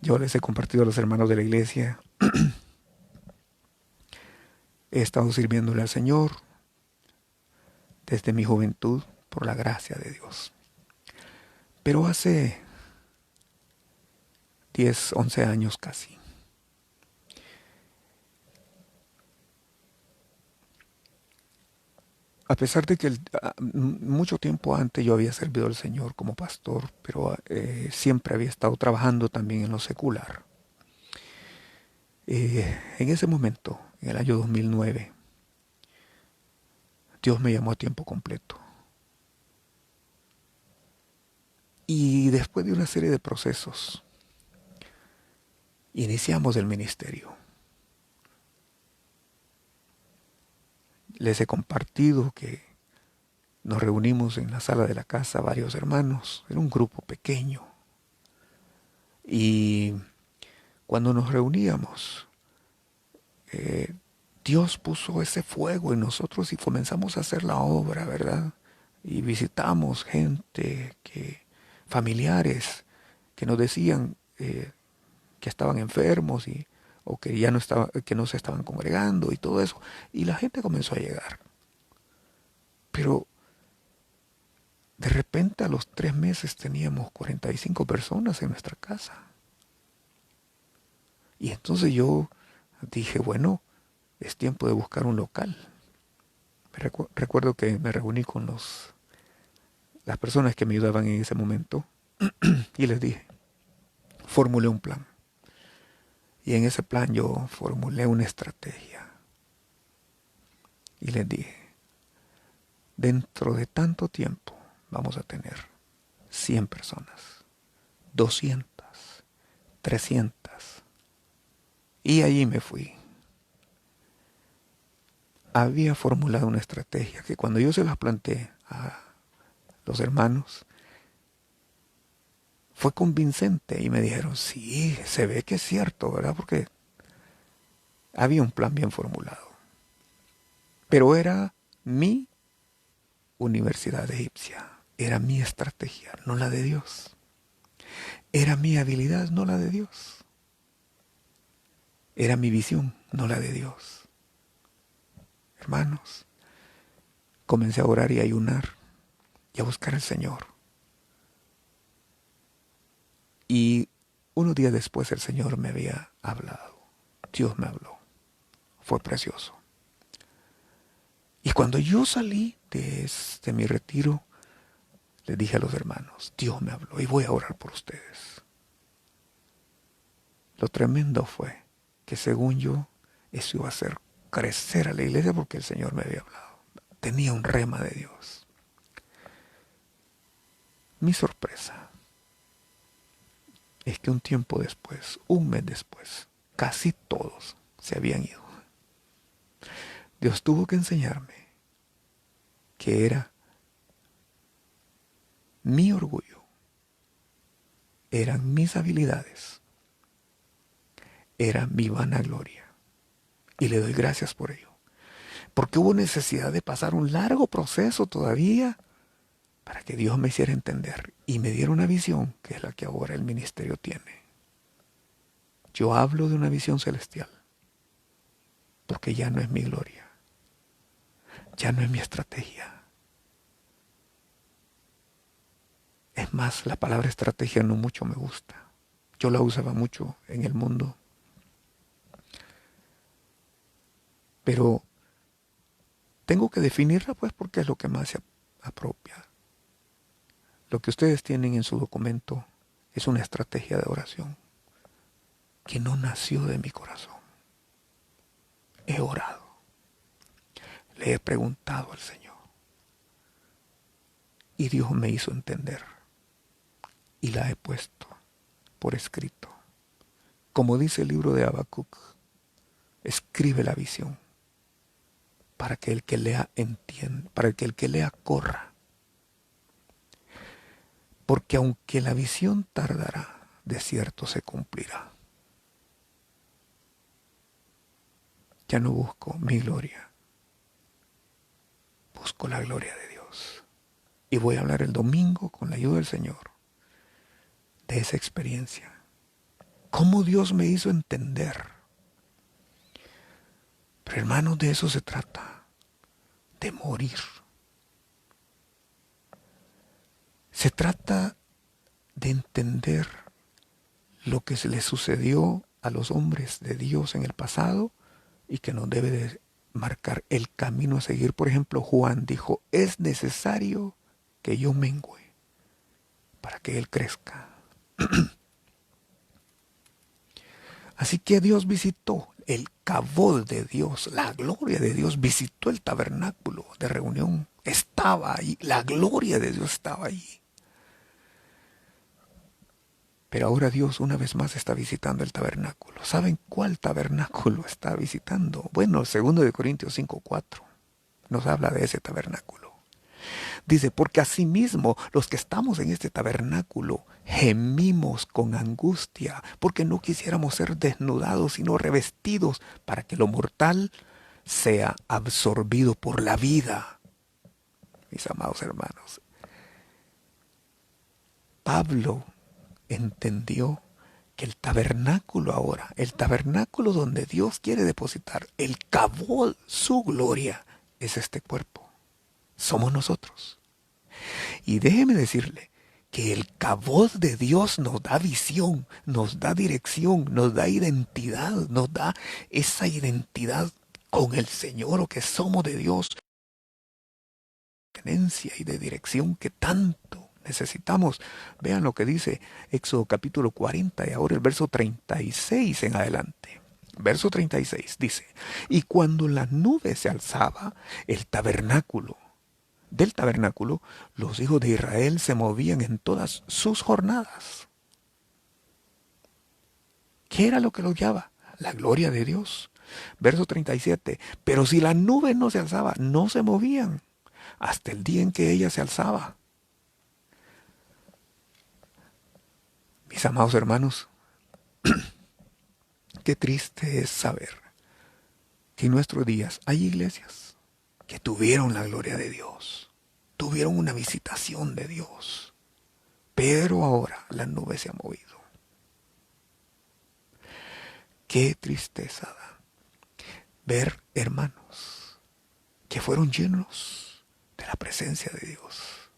Speaker 1: Yo les he compartido a los hermanos de la iglesia. He estado sirviéndole al Señor desde mi juventud por la gracia de Dios. Pero hace 10, 11 años casi, a pesar de que mucho tiempo antes yo había servido al Señor como pastor, pero siempre había estado trabajando también en lo secular. En ese momento, en el año 2009, Dios me llamó a tiempo completo. Y después de una serie de procesos, iniciamos el ministerio. Les he compartido que nos reunimos en la sala de la casa varios hermanos, era un grupo pequeño. Y cuando nos reuníamos, Dios puso ese fuego en nosotros y comenzamos a hacer la obra, ¿verdad? Y visitamos familiares que nos decían que estaban enfermos o que ya no que no se estaban congregando y todo eso. Y la gente comenzó a llegar. Pero de repente a los 3 meses teníamos 45 personas en nuestra casa. Y entonces yo dije, bueno, es tiempo de buscar un local. Recuerdo que me reuní con las personas que me ayudaban en ese momento y les dije, formulé un plan. Y en ese plan yo formulé una estrategia. Y les dije, dentro de tanto tiempo vamos a tener 100 personas, 200, 300. Y allí me fui. Había formulado una estrategia que cuando yo se las planteé a los hermanos, fue convincente y me dijeron, sí, se ve que es cierto, ¿verdad? Porque había un plan bien formulado. Pero era mi universidad egipcia. Era mi estrategia, no la de Dios. Era mi habilidad, no la de Dios. Era mi visión, no la de Dios. Hermanos, comencé a orar y a ayunar y a buscar al Señor. Y unos días después el Señor me había hablado. Dios me habló. Fue precioso. Y cuando yo salí de mi retiro, les dije a los hermanos, Dios me habló y voy a orar por ustedes. Lo tremendo fue que según yo, eso iba a hacer crecer a la iglesia porque el Señor me había hablado. Tenía un rema de Dios. Mi sorpresa es que un tiempo después, un mes después, casi todos se habían ido. Dios tuvo que enseñarme que era mi orgullo, eran mis habilidades, era mi vanagloria. Y le doy gracias por ello. Porque hubo necesidad de pasar un largo proceso todavía para que Dios me hiciera entender y me diera una visión que es la que ahora el ministerio tiene. Yo hablo de una visión celestial porque ya no es mi gloria, ya no es mi estrategia. Es más, la palabra estrategia no mucho me gusta. Yo la usaba mucho en el mundo. Pero tengo que definirla pues porque es lo que más se apropia. Lo que ustedes tienen en su documento es una estrategia de oración que no nació de mi corazón. He orado, le he preguntado al Señor y Dios me hizo entender y la he puesto por escrito. Como dice el libro de Habacuc, escribe la visión para que el que lea entienda, para que el que lea corra. Porque aunque la visión tardará, de cierto se cumplirá. Ya no busco mi gloria, busco la gloria de Dios. Y voy a hablar el domingo con la ayuda del Señor de esa experiencia. Cómo Dios me hizo entender. Pero hermanos, de eso se trata, de morir. Se trata de entender lo que se le sucedió a los hombres de Dios en el pasado y que nos debe de marcar el camino a seguir. Por ejemplo, Juan dijo, es necesario que yo mengüe para que Él crezca. Así que Dios visitó el cabod de Dios, la gloria de Dios visitó el tabernáculo de reunión. Estaba ahí, la gloria de Dios estaba ahí. Pero ahora Dios una vez más está visitando el tabernáculo. ¿Saben cuál tabernáculo está visitando? Bueno, 2 Corintios 5:4 nos habla de ese tabernáculo. Dice, porque asimismo los que estamos en este tabernáculo gemimos con angustia, porque no quisiéramos ser desnudados, sino revestidos, para que lo mortal sea absorbido por la vida. Mis amados hermanos, Pablo entendió que el tabernáculo ahora, el tabernáculo donde Dios quiere depositar el cabod, su gloria, es este cuerpo. Somos nosotros. Y déjeme decirle que el cabod de Dios nos da visión, nos da dirección, nos da identidad, nos da esa identidad con el Señor o que somos de Dios, tenencia y de dirección que tanto necesitamos. Vean lo que dice Éxodo capítulo 40 y ahora el verso 36 en adelante. Verso 36 dice, y cuando la nube se alzaba, del tabernáculo, los hijos de Israel se movían en todas sus jornadas. ¿Qué era lo que los guiaba? La gloria de Dios. Verso 37, pero si la nube no se alzaba, no se movían hasta el día en que ella se alzaba. Mis amados hermanos, qué triste es saber que en nuestros días hay iglesias que tuvieron la gloria de Dios, tuvieron una visitación de Dios. Pero ahora la nube se ha movido. Qué tristeza da ver hermanos que fueron llenos de la presencia de Dios,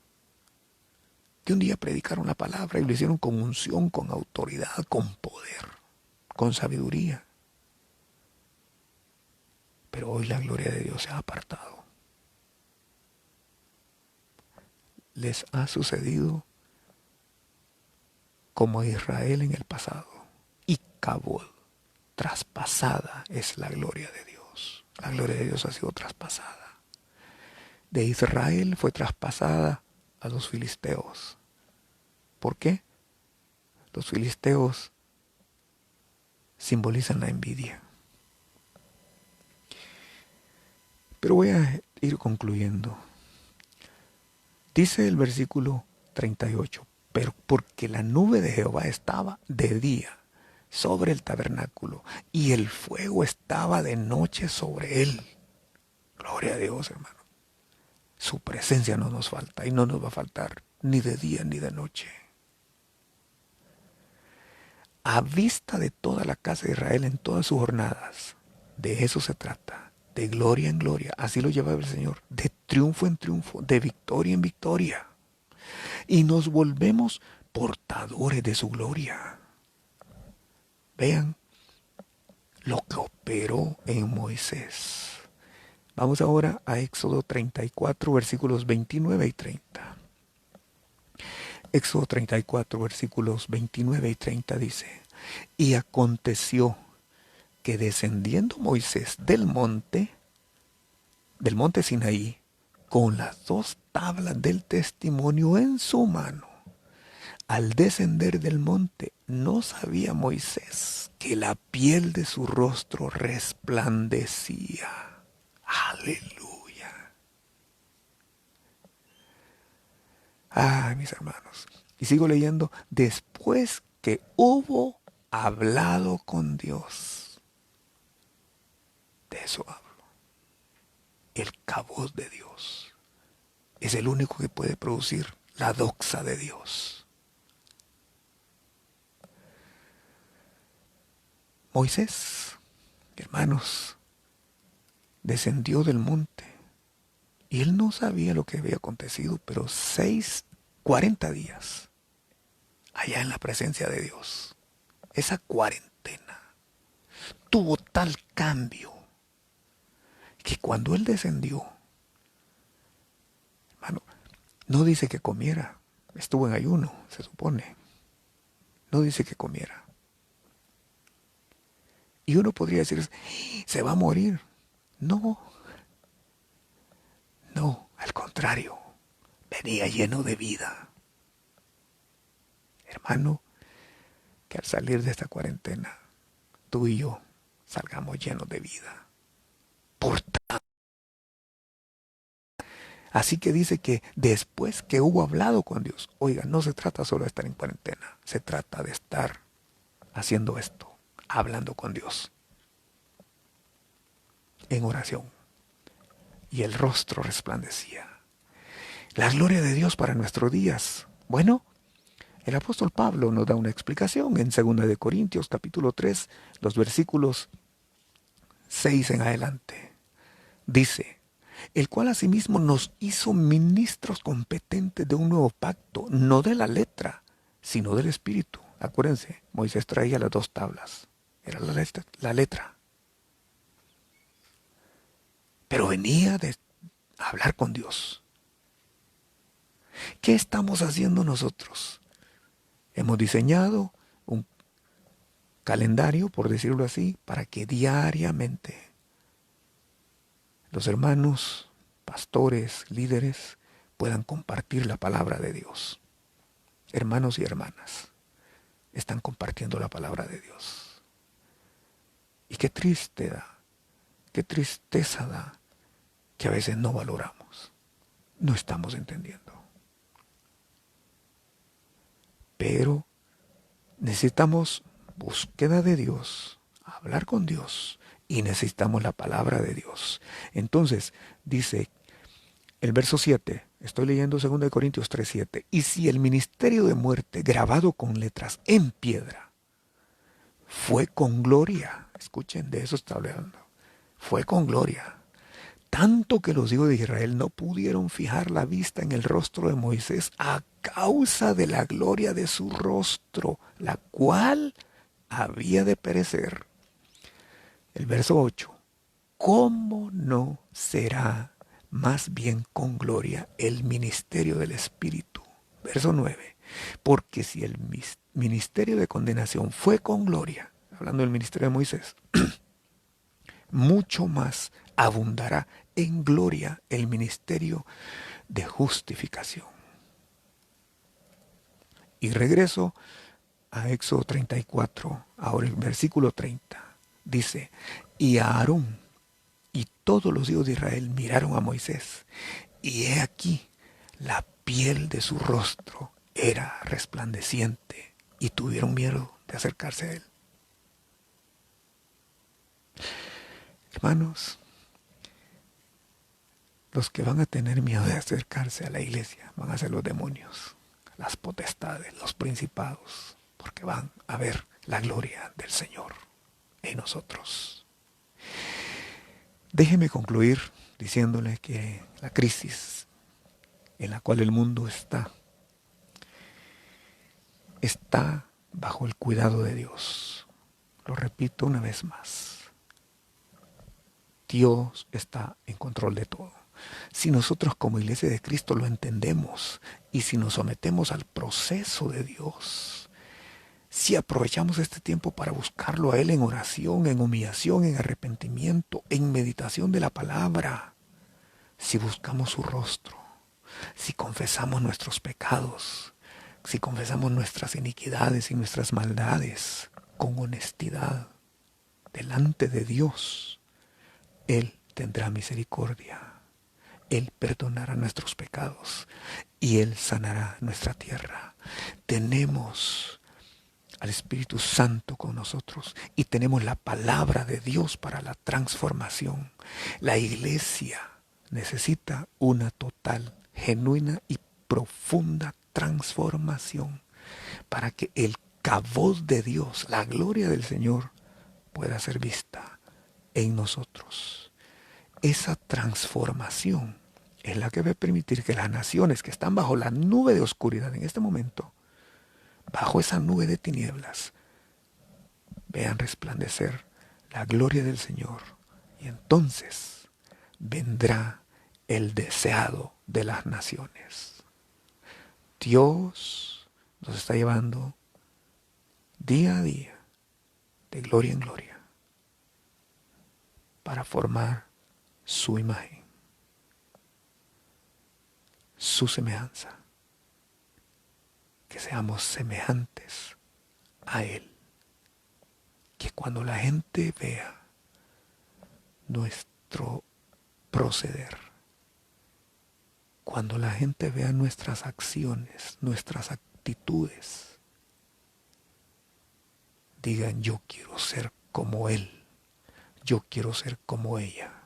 Speaker 1: que un día predicaron la palabra y lo hicieron con unción, con autoridad, con poder, con sabiduría. Pero hoy la gloria de Dios se ha apartado. Les ha sucedido como a Israel en el pasado. Y Cabod, traspasada es la gloria de Dios. La gloria de Dios ha sido traspasada. De Israel fue traspasada a los filisteos. ¿Por qué? Los filisteos simbolizan la envidia. Pero voy a ir concluyendo. Dice el versículo 38, pero porque la nube de Jehová estaba de día sobre el tabernáculo y el fuego estaba de noche sobre él. Gloria a Dios, hermano. Su presencia no nos falta y no nos va a faltar ni de día ni de noche. A vista de toda la casa de Israel en todas sus jornadas. De eso se trata. De gloria en gloria. Así lo lleva el Señor. De triunfo en triunfo. De victoria en victoria. Y nos volvemos portadores de su gloria. Vean lo que operó en Moisés. Vamos ahora a Éxodo 34, versículos 29 y 30. Éxodo 34, versículos 29 y 30 dice: y aconteció que descendiendo Moisés del monte Sinaí, con las 2 tablas del testimonio en su mano, al descender del monte, no sabía Moisés que la piel de su rostro resplandecía. Aleluya. Ay, mis hermanos. Y sigo leyendo. Después que hubo hablado con Dios. De eso hablo. El Cabod de Dios. Es el único que puede producir la doxa de Dios. Moisés, hermanos, descendió del monte y él no sabía lo que había acontecido, pero 40 días allá en la presencia de Dios. Esa cuarentena tuvo tal cambio que cuando él descendió, hermano, no dice que comiera, estuvo en ayuno, se supone. No dice que comiera. Y uno podría decir, se va a morir. No, no, al contrario, venía lleno de vida. Hermano, que al salir de esta cuarentena, tú y yo salgamos llenos de vida. Por tanto, así que dice que después que hubo hablado con Dios, oiga, no se trata solo de estar en cuarentena, se trata de estar haciendo esto, hablando con Dios, en oración. Y el rostro resplandecía. La gloria de Dios para nuestros días. Bueno, el apóstol Pablo nos da una explicación en 2 de Corintios capítulo 3, los versículos 6 en adelante. Dice: el cual asimismo nos hizo ministros competentes de un nuevo pacto, no de la letra, sino del espíritu. Acuérdense, Moisés traía las 2 tablas. Era la letra. Pero venía de hablar con Dios. ¿Qué estamos haciendo nosotros? Hemos diseñado un calendario, por decirlo así, para que diariamente los hermanos, pastores, líderes, puedan compartir la palabra de Dios. Hermanos y hermanas, están compartiendo la palabra de Dios. Y qué triste da, qué tristeza da, que a veces no valoramos, no estamos entendiendo. Pero necesitamos búsqueda de Dios, hablar con Dios, y necesitamos la palabra de Dios. Entonces, dice el verso 7, Estoy leyendo 2 Corintios 3:7. Y si el ministerio de muerte grabado con letras en piedra fue con gloria, escuchen, de eso está hablando, fue con gloria, tanto que los hijos de Israel no pudieron fijar la vista en el rostro de Moisés a causa de la gloria de su rostro, la cual había de perecer. El verso 8. ¿Cómo no será más bien con gloria el ministerio del Espíritu? Verso 9. Porque si el ministerio de condenación fue con gloria, hablando del ministerio de Moisés, mucho más abundará en gloria el ministerio de justificación. Y regreso a Éxodo 34, ahora el versículo 30. Dice, y a Aarón y todos los hijos de Israel miraron a Moisés, y he aquí, la piel de su rostro era resplandeciente, y tuvieron miedo de acercarse a él. Hermanos, los que van a tener miedo de acercarse a la iglesia van a ser los demonios, las potestades, los principados, porque van a ver la gloria del Señor en nosotros. Déjeme concluir diciéndole que la crisis en la cual el mundo está bajo el cuidado de Dios. Lo repito una vez más. Dios está en control de todo. Si nosotros como Iglesia de Cristo lo entendemos y si nos sometemos al proceso de Dios, si aprovechamos este tiempo para buscarlo a Él en oración, en humillación, en arrepentimiento, en meditación de la palabra, si buscamos su rostro, si confesamos nuestros pecados, si confesamos nuestras iniquidades y nuestras maldades con honestidad delante de Dios, Él tendrá misericordia. Él perdonará nuestros pecados y Él sanará nuestra tierra. Tenemos al Espíritu Santo con nosotros y tenemos la palabra de Dios para la transformación. La iglesia necesita una total, genuina y profunda transformación para que el cabod de Dios, la gloria del Señor, pueda ser vista en nosotros. Esa transformación es la que va a permitir que las naciones que están bajo la nube de oscuridad en este momento, bajo esa nube de tinieblas, vean resplandecer la gloria del Señor. Y entonces vendrá el deseado de las naciones. Dios nos está llevando día a día, de gloria en gloria, para formar su imagen, su semejanza, que seamos semejantes a Él. Que cuando la gente vea nuestro proceder, cuando la gente vea nuestras acciones, nuestras actitudes, digan, yo quiero ser como Él, yo quiero ser como ella.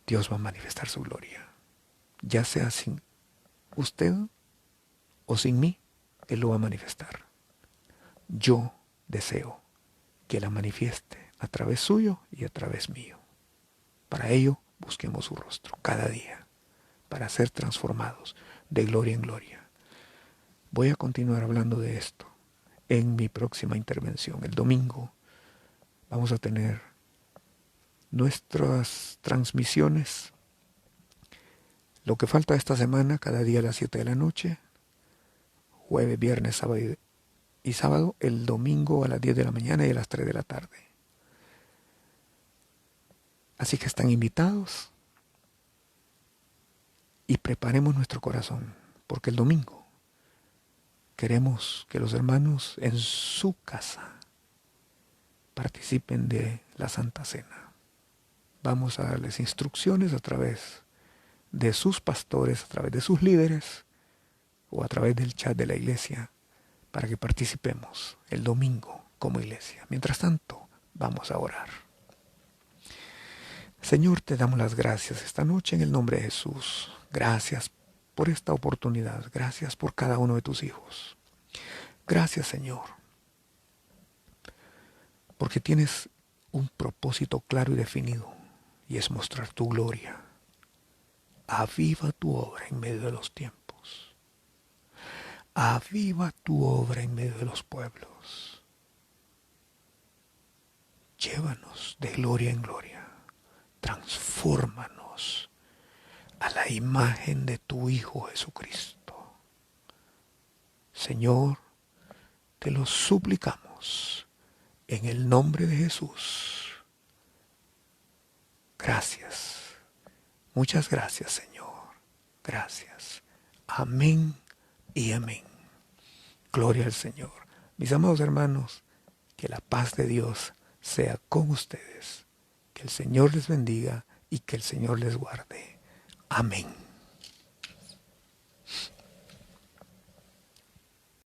Speaker 1: Dios va a manifestar su gloria, ya sea sin usted o sin mí, Él lo va a manifestar. Yo deseo que la manifieste a través suyo y a través mío. Para ello, busquemos su rostro cada día, para ser transformados de gloria en gloria. Voy a continuar hablando de esto en mi próxima intervención. El domingo vamos a tener nuestras transmisiones. Lo que falta esta semana, cada día a las 7 de la noche, jueves, viernes, sábado y sábado, el domingo a las 10 de la mañana y a las 3 de la tarde. Así que están invitados y preparemos nuestro corazón, porque el domingo queremos que los hermanos en su casa participen de la Santa Cena. Vamos a darles instrucciones a través de sus pastores, a través de sus líderes o a través del chat de la iglesia para que participemos el domingo como iglesia. Mientras tanto, vamos a orar. Señor, te damos las gracias esta noche en el nombre de Jesús. Gracias por esta oportunidad. Gracias por cada uno de tus hijos. Gracias, Señor, porque tienes un propósito claro y definido, y es mostrar tu gloria. Aviva tu obra en medio de los tiempos. Aviva tu obra en medio de los pueblos. Llévanos de gloria en gloria. Transfórmanos a la imagen de tu Hijo Jesucristo. Señor, te lo suplicamos en el nombre de Jesús. Gracias. Muchas gracias, Señor. Gracias. Amén y amén. Gloria al Señor. Mis amados hermanos, que la paz de Dios sea con ustedes. Que el Señor les bendiga y que el Señor les guarde. Amén.